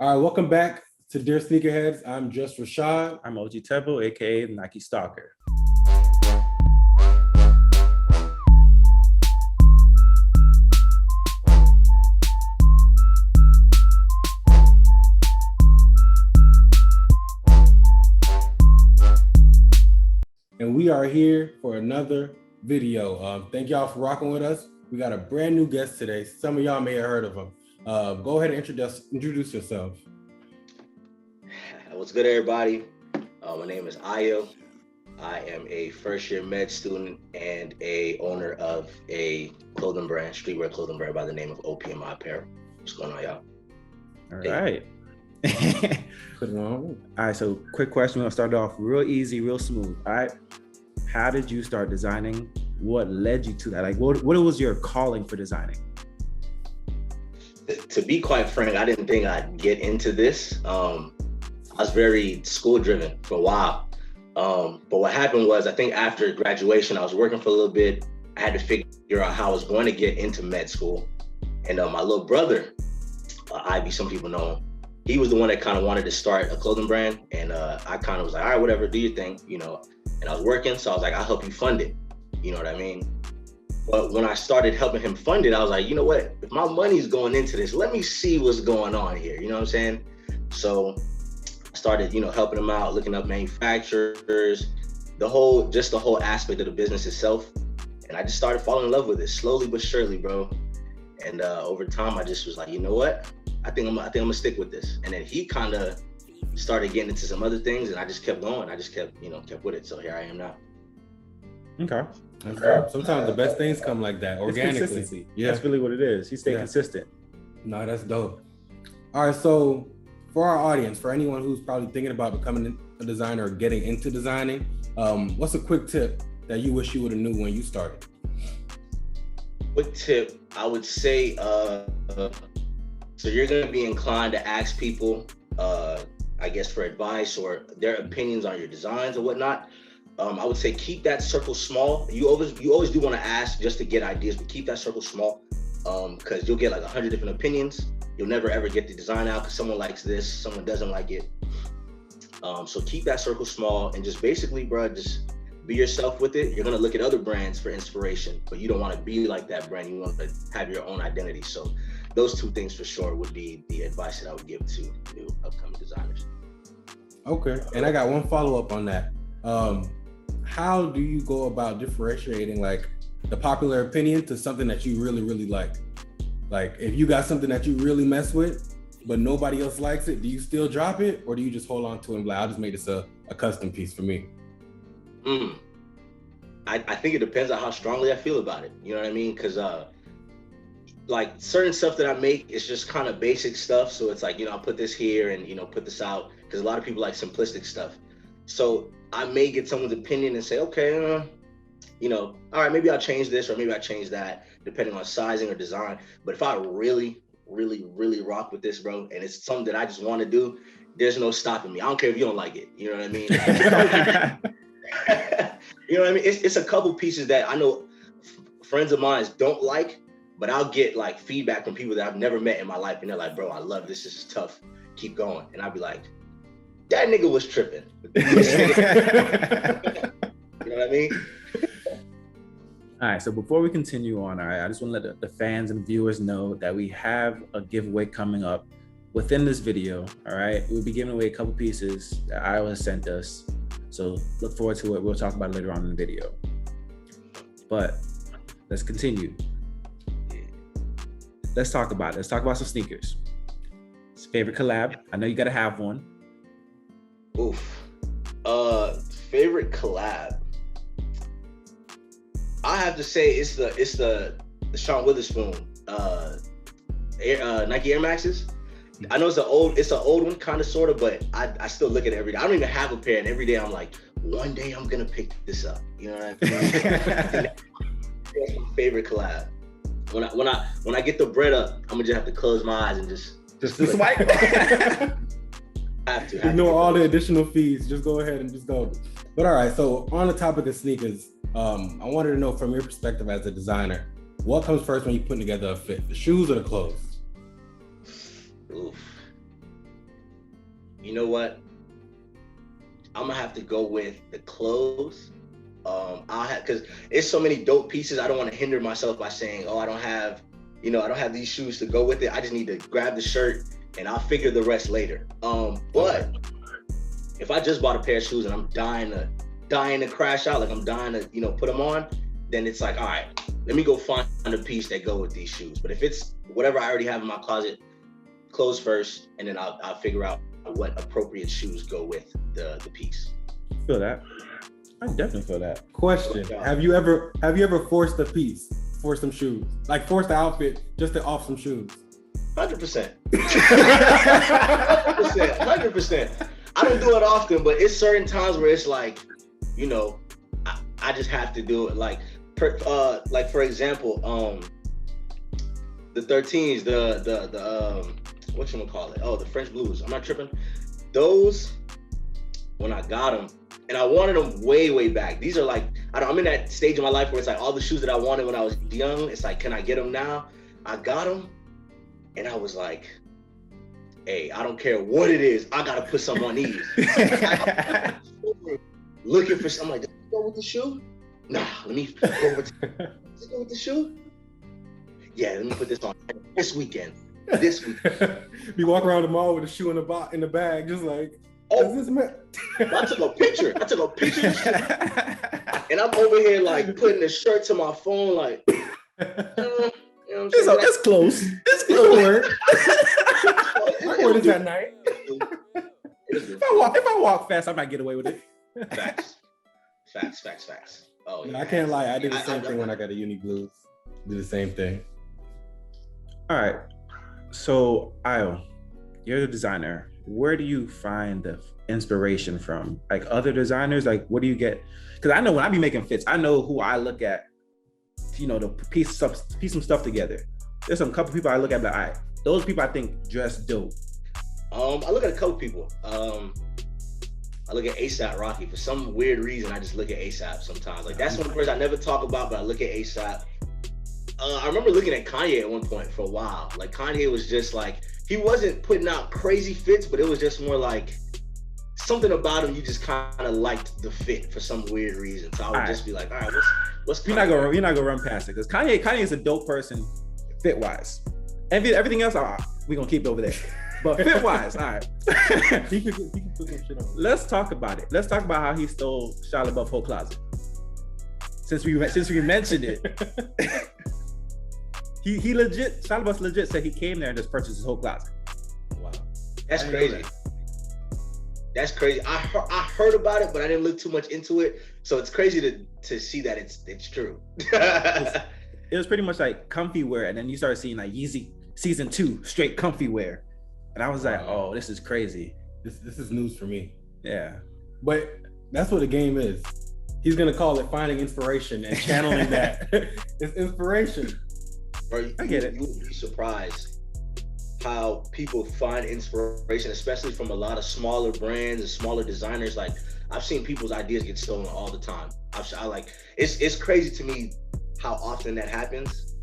All right, welcome back to Dear Sneakerheads. I'm just Rashad. I'm OG Tebo, aka the Nike Stalker. And we are here for another video. Thank y'all for rocking with us. We got a brand new guest today. Some of y'all may have heard of him. Go ahead and introduce yourself. What's good, everybody? My name is Ayo. I am a first-year med student and a owner of a clothing brand, streetwear clothing brand by the name of OPMI Apparel. What's going on, y'all? All right. Put it on. All right, so quick question. We're gonna start off real easy, real smooth. All right. How did you start designing? What led you to that? Like, what was your calling for designing? To be quite frank, I didn't think I'd get into this. I was very school driven for a while. But what happened was, I think after graduation, I was working for a little bit. I had to figure out how I was going to get into med school. And my little brother, Ivy, some people know him, he was the one that kind of wanted to start a clothing brand. And I kind of was like, all right, whatever, do your thing, you know. And I was working, so I was like, I'll help you fund it. You know what I mean? But when I started helping him fund it, I was like, you know what? If my money's going into this, let me see what's going on here. You know what I'm saying? So I started, helping him out, looking up manufacturers, the whole aspect of the business itself. And I just started falling in love with it slowly but surely, bro. And over time, I just was like, you know what? I think I'm gonna stick with this. And then he kind of started getting into some other things, and I just kept going. I just kept with it. So here I am now. Okay. Sometimes the best things come like that, organically. It's consistency. Yeah, that's really what it is. He stayed consistent. No, that's dope. All right, so for our audience, for anyone who's probably thinking about becoming a designer or getting into designing, what's a quick tip that you wish you would have knew when you started? Quick tip, I would say, so you're gonna be inclined to ask people, I guess, for advice or their opinions on your designs or whatnot. I would say keep that circle small. You always do want to ask just to get ideas, but keep that circle small, because you'll get like 100 different opinions. You'll never ever get the design out because someone likes this, someone doesn't like it. So keep that circle small and just basically, bro, just be yourself with it. You're gonna look at other brands for inspiration, but you don't want to be like that brand. You want to have your own identity. So those two things for sure would be the advice that I would give to new upcoming designers. Okay, and I got one follow-up on that. How do you go about differentiating like the popular opinion to something that you really, really like? Like if you got something that you really mess with, but nobody else likes it, do you still drop it? Or do you just hold on to it and be like, I'll just make this a custom piece for me? I think it depends on how strongly I feel about it. You know what I mean? Because like certain stuff that I make is just kind of basic stuff. So it's like, I'll put this here and, put this out. Because a lot of people like simplistic stuff. So I may get someone's opinion and say, okay, all right, maybe I'll change this or maybe I'll change that, depending on sizing or design. But if I really, really, really rock with this, bro, and it's something that I just want to do, there's no stopping me. I don't care if you don't like it. You know what I mean? You know what I mean? It's a couple pieces that I know friends of mine don't like, but I'll get like feedback from people that I've never met in my life. And they're like, bro, I love this. This is tough. Keep going. And I'll be like, that nigga was tripping. You know what I mean? All right, so before we continue on, all right, I just want to let the fans and viewers know that we have a giveaway coming up within this video, all right? We'll be giving away a couple pieces that Iowa sent us, so look forward to it. We'll talk about it later on in the video. But let's continue. Let's talk about it. Let's talk about some sneakers. Favorite collab? I know you gotta have one. Oof. Favorite collab. I have to say it's the Sean Witherspoon Nike Air Maxes. I know it's an old one, kind of, sort of, but I still look at it every day. I don't even have a pair, and every day I'm like, one day I'm gonna pick this up. You know what I mean? That's my favorure collab. When I get the bread up, I'm gonna just have to close my eyes and just swipe. have to Ignore all the additional fees. Just go ahead and just go. But all right, so on the topic of sneakers, I wanted to know from your perspective as a designer, what comes first when you're putting together a fit, the shoes or the clothes? Oof. you know what? I'm gonna have to go with the clothes. I'll have, because it's so many dope pieces. I don't want to hinder myself by saying, oh, I don't have these shoes to go with it. I just need to grab the shirt and I'll figure the rest later. But if I just bought a pair of shoes and I'm dying to crash out, like I'm dying to, put them on, then it's like, all right, let me go find a piece that go with these shoes. But if it's whatever I already have in my closet, clothes first, and then I'll figure out what appropriate shoes go with the piece. Feel that? I definitely feel that. Question: Have you ever forced a piece for some shoes? Like forced the outfit just to off some shoes? 100%. 100%. I don't do it often, but it's certain times where it's like, I just have to do it. Like for example, the 13s, the whatchamacallit? Oh, the French Blues. I'm not tripping. Those, when I got them, and I wanted them way, way back. These are like, I'm in that stage of my life where it's like all the shoes that I wanted when I was young. It's like, can I get them now? I got them, and I was like, hey, I don't care what it is. I gotta put some on these. Looking for something like, does it go with the shoe? Nah, let me go with does it go with the shoe? Yeah, let me put this on this weekend. Be walking around the mall with a shoe in the bag, just like, oh, this man? I took a picture of the shit. And I'm over here like putting the shirt to my phone, like, It's close. It's close. What is that night? If I walk fast, I might get away with it. Facts. Oh, yeah. I can't lie. I did the same thing when I got a Uni Blues. Did the same thing. All right. So, Ayo, you're the designer. Where do you find the inspiration from? Like other designers? Like, what do you get? Because I know when I be making fits, I know who I look at, to piece some stuff together. There's some couple people I look at, but those people I think dress dope. I look at a couple people. I look at A$AP Rocky. For some weird reason, I just look at A$AP sometimes. Like, that's one person I never talk about, but I look at A$AP. I remember looking at Kanye at one point for a while. Like, Kanye was just like, he wasn't putting out crazy fits, but it was just more like something about him. You just kind of liked the fit for some weird reason. So I would just be like, all right, what's you're not gonna run past it, because Kanye is a dope person fit wise. Everything else, we're gonna keep it over there. But fit wise, all right. he can put some shit on. Let's talk about it. Let's talk about how he stole Shia LaBeouf's whole closet. Since we mentioned it. He legit, Shia LaBeouf legit said he came there and just purchased his whole closet. Wow. That's crazy. That's crazy. I heard about it, but I didn't look too much into it. So it's crazy to see that it's true. It was pretty much like comfy wear, and then you started seeing like Yeezy season 2 straight comfy wear. And I was like, oh, this is crazy. This is news for me. Yeah. But that's what the game is. He's gonna call it finding inspiration and channeling that. It's inspiration. Bro, I get it. You would be surprised how people find inspiration, especially from a lot of smaller brands and smaller designers. Like, I've seen people's ideas get stolen all the time. It's crazy to me how often that happens.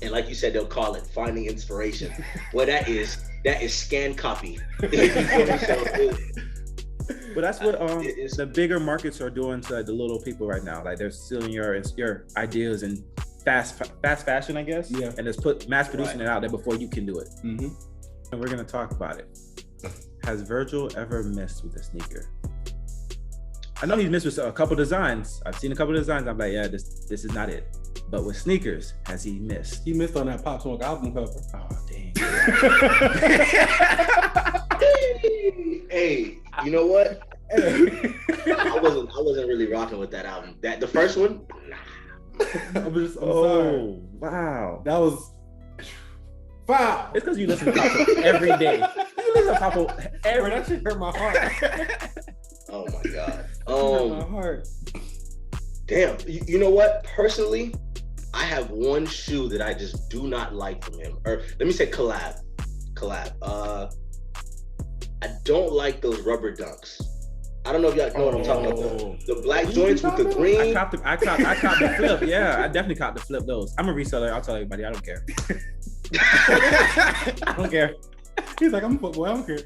And like you said, they'll call it finding inspiration. Well, that is scan copy. But that's what the bigger markets are doing to the little people right now. Like, they're stealing your ideas and fast fashion, I guess. Yeah. And just mass producing it out there before you can do it. Mm-hmm. And we're gonna talk about it. Has Virgil ever missed with a sneaker? I know he's missed with a couple designs. I've seen a couple designs. I'm like, yeah, this is not it. But with sneakers, has he missed? He missed on that Pop Smoke album cover. Oh, dang. Hey, you know what? I wasn't really rocking with that album. The first one, nah. I'm sorry. Wow. That was foul. It's because you listen to Pop every day. You listen to Pop every day. That shit hurt my heart. Oh my God. Hurt my heart. Damn. You know what? Personally, I have one shoe that I just do not like from him. Or let me say Collab. I don't like those rubber dunks. I don't know if y'all know what I'm talking about. The black joints with the green. I copped the flip. Yeah, I definitely copped the flip those. I'm a reseller. I'll tell everybody. I don't care. I don't care. He's like, I'm a footboy. I don't care.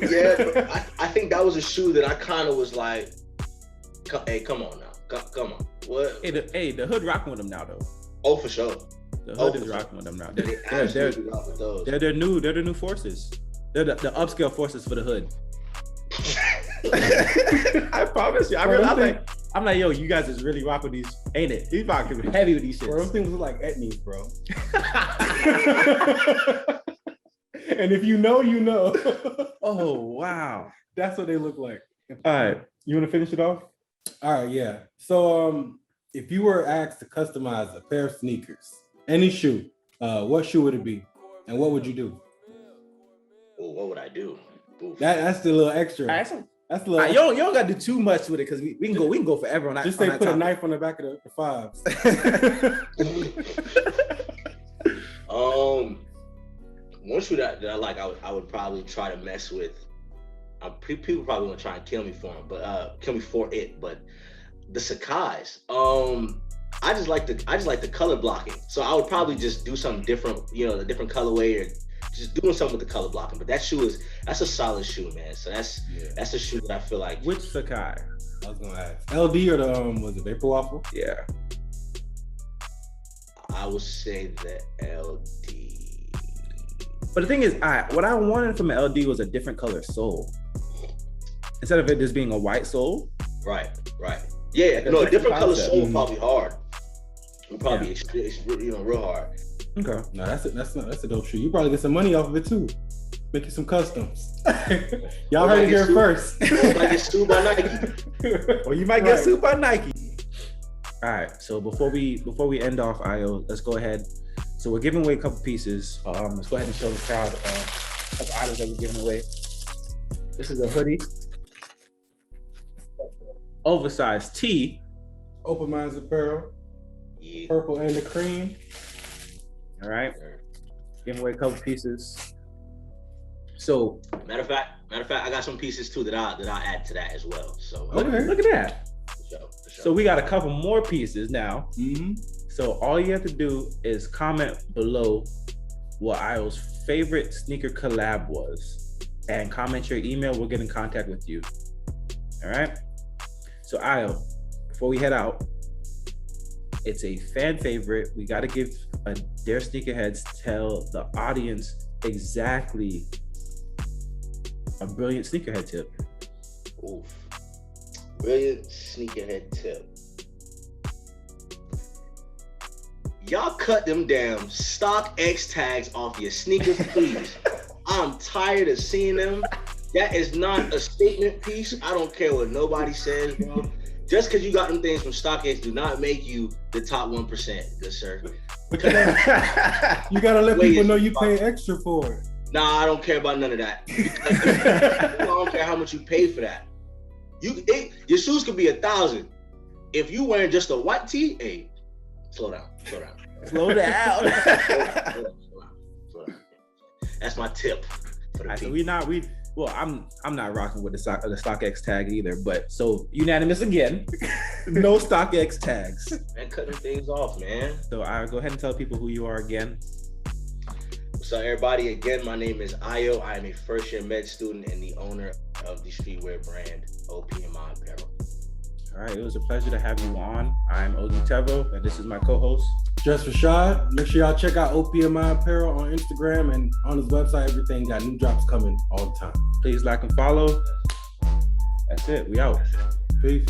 Yeah, but I think that was a shoe that I kind of was like, hey, come on now, come on. What? Hey, the hood rocking with them now though. Oh, for sure. The hood is rocking with them now. They're their new forces. They're the upscale forces for the hood. I promise you. I'm like, yo, you guys is really rocking these, ain't it? He's rocking heavy with these shits. Bro, those things look like etnies, bro. And if you know, you know. Oh, wow. That's what they look like. All right. You want to finish it off? All right, yeah. So if you were asked to customize a pair of sneakers, any shoe, what shoe would it be? And what would you do? Oh, what would I do? That's the little extra. That's a little. You don't got to do too much with it because we can go forever on that. Just say put a knife on the back of the fives. One shoe that I like, I would probably try to mess with. People probably want to try and kill me for it, but the Sakai's. I just like the color blocking. So I would probably just do something different, a different colorway, or just doing something with the color blocking. But that's a solid shoe, man. So that's a shoe that I feel like. Which Sakai? I was gonna ask. LD or the was it Vapor Waffle? Yeah. I would say the LD. But the thing is, what I wanted from an LD was a different color sole. Instead of it just being a white sole. Right. Yeah, a different color sole would probably hard. It probably it's real hard. Okay. No, that's a dope shoe. You probably get some money off of it too. Make you some customs. Y'all heard it here first. You might get sued by Nike. Or you might get sued by Nike. All right. So before we end off, IO, let's go ahead. So we're giving away a couple pieces. Let's go ahead and show the crowd of items that we're giving away. This is a hoodie. Oversized tee. Open Minds Apparel. Yeah. Purple and the cream. All right. Giving away a couple pieces. So matter of fact, I got some pieces too that I'll add to that as well. So okay, look at that. For sure. So we got a couple more pieces now. Mm-hmm. So all you have to do is comment below what Io's favorite sneaker collab was, and comment your email. We'll get in contact with you. All right. So Io, before we head out, it's a fan favorite. We got to give a Dear Snkrheads tell the audience exactly a brilliant sneakerhead tip. Oof. Brilliant sneakerhead tip. Y'all cut them damn StockX tags off your sneakers, please. I'm tired of seeing them. That is not a statement piece. I don't care what nobody says, bro. Just because you got them things from StockX do not make you the top 1%, good sir. You gotta let people know you pay extra for it. Nah, I don't care about none of that. I don't care how much you pay for that. Your shoes could be $1,000. If you wearing just a white tee, hey, slow down. Slow down. That's my tip for the people. So I'm not rocking with the StockX tag either, but so unanimous again. No StockX tags. Man, cutting things off, man. So I go ahead and tell people who you are again. What's up, everybody? Again, my name is Io. I am a first-year med student and the owner of the streetwear brand OPMI Apparel. All right, it was a pleasure to have you on. I'm Ogi Tevo, and this is my co-host, Just Rashad. Make sure y'all check out OPMI Apparel on Instagram and on his website. Everything got new drops coming all the time. Please like and follow. That's it. We out. Peace.